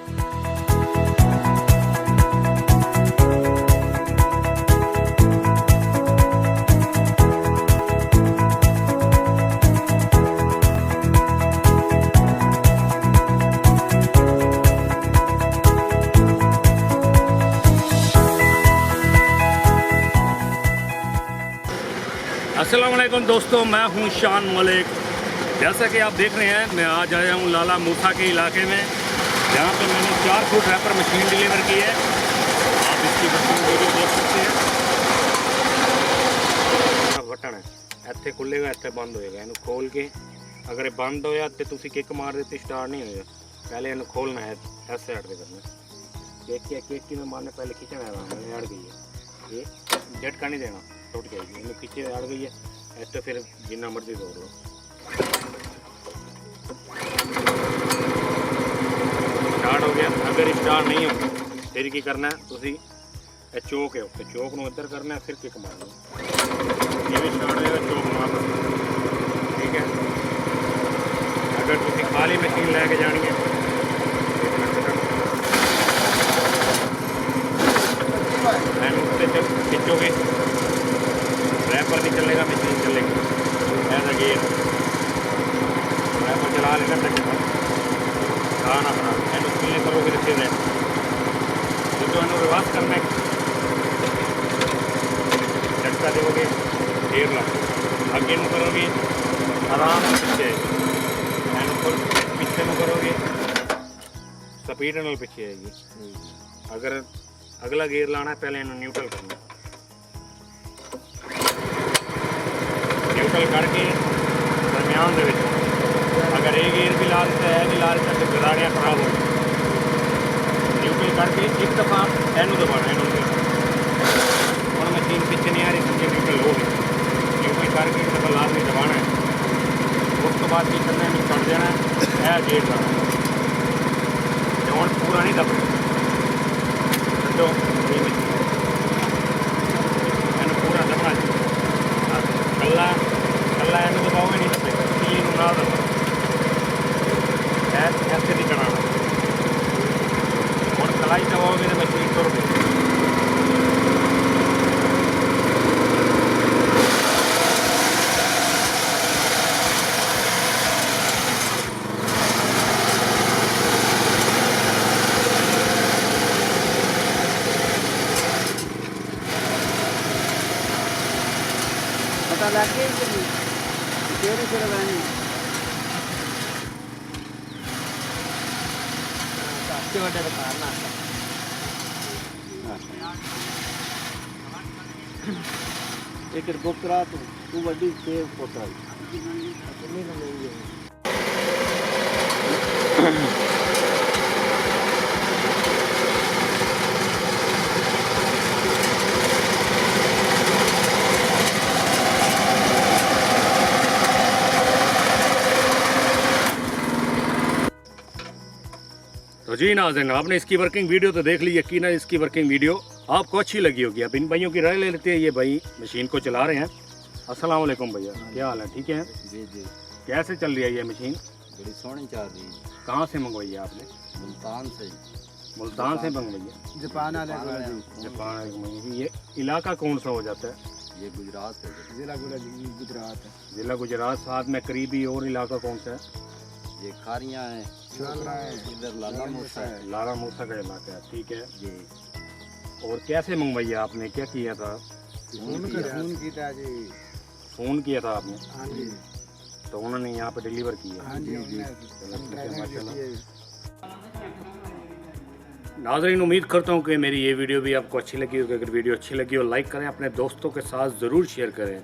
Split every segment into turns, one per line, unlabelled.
अस्सलाम वालेकुम दोस्तों, मैं हूं शान मलिक। जैसा कि आप देख रहे हैं, मैं आज आया हूं लाला मूसा के इलाके में, जहां पे मैंने 4 फुट रैपर मशीन डिलीवर की है। आप इसकी मशीन वीडियो देख सकते हैं। बटन है, ਇੱਥੇ खुलेगा, ਇੱਥੇ बंद होएगा। इन्हें खोल के अगर ये बंद होया तो तुसी किक मार देती स्टार्ट नहीं होएगा। पहले इन्हें खोलना है, ऐसे साइड से करना। किक की में मारने पहले खींचना है, मैंने अड़ गई है ये, झटका नहीं देना, टूट जाएगी। इन्हें पीछे अड़ गई है तो फिर जितना मर्जी दौड़ लो। स्टार्ट हो गया। अगर स्टार्ट नहीं हो फिर की करना है, तुसी चौक है उत्ते चौक में इधर करना है, फिर किक मारना। ये भी स्टार्ट होगा, चौक मारना, ठीक है। अगर तुसी खाली मशीन लैके जानी है, खिंचोगे, रैपर नहीं चलेगा, मशीन चलेगी। ऐसा गेयर रैपर चला लेना, खाना अपना एंड उसमें करोगे तो फिर जो रिवर्स करना है, झटका दोगे, गेयर ला आगे में करोगे, आराम से पीछे एंड ऊपर पीछे में करोगे, स्पीड नाल पीछे आएगी। अगर अगला गेयर लाना है, पहले इन्हें न्यूट्रल करना, न्यूट्रल करके दरम्यान दे विच अगर एक गेयर भी ला देता है, भी ला देता तो गदाड़ियाँ खराब हो। न्यूट्रल करके एक दफ़ा एनू दबाना, एनू और मशीन पीछे नहीं आ रही, समझे न्यूट्रल हो गई। न्यूट्रल करके एक दफ़ा लाजमी दबाना है। उस तो बाद की करना है, छड़ देना है, गेयर लाना है। जौन पूरा नहीं दबना तो मैंने पूरा दबना कला कला एनू दबाओगे नहीं दबेगा, तीन ना दबा ऐसे नहीं चढ़ाना। और कलाई दबाओगे तो मशीन तुर गई।
पता लग गया कि तेरे से लगानी अच्छे बड़े बताना एक बुक करा तू बड़ी सेव पोता कितनी लेंगे।
तो जी नाज़रीन, आपने इसकी वर्किंग वीडियो तो देख ली। यकीनन इसकी वर्किंग वीडियो आपको अच्छी लगी होगी। अब इन भाइयों की राय ले लेते हैं। ये भाई मशीन को चला रहे हैं। अस्सलाम वालेकुम भैया, क्या हाल है? ठीक है
जी जी।
कैसे चल रही है ये मशीन?
बड़ी सोहनी चल रही है।
कहाँ से मंगवाई है आपने?
मुल्तान से।
मुल्तान से मंगवाई है?
जापान वाले
जापान। ये इलाका कौन सा हो जाता है?
ये गुजरात है। जिला गुजरात है।
जिला गुजरात। साथ में करीबी और इलाका कौन सा है?
ये खारियाँ है, इधर लाला मूसा है।
लाला मूसा का इलाका है, ठीक है
जी।
और कैसे मंगवाई है आपने, क्या किया था?
फोन किया जी।
फ़ोन किया था आपने?
हाँ जी।
तो उन्होंने यहाँ पे डिलीवर किया?
हाँ जी।
माशाल्लाह। नाज़रीन, उम्मीद करता हूँ कि मेरी ये वीडियो भी आपको अच्छी लगी होगी। अगर वीडियो अच्छी लगी हो लाइक करें, अपने दोस्तों के साथ ज़रूर शेयर करें।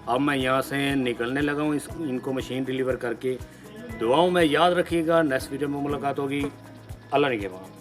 अब मैं यहाँ से निकलने लगा हूँ इनको मशीन डिलीवर करके। दुआओं में याद रखिएगा। नेक्स्ट वीडियो में मुलाकात होगी। अल्लाह निगहबान।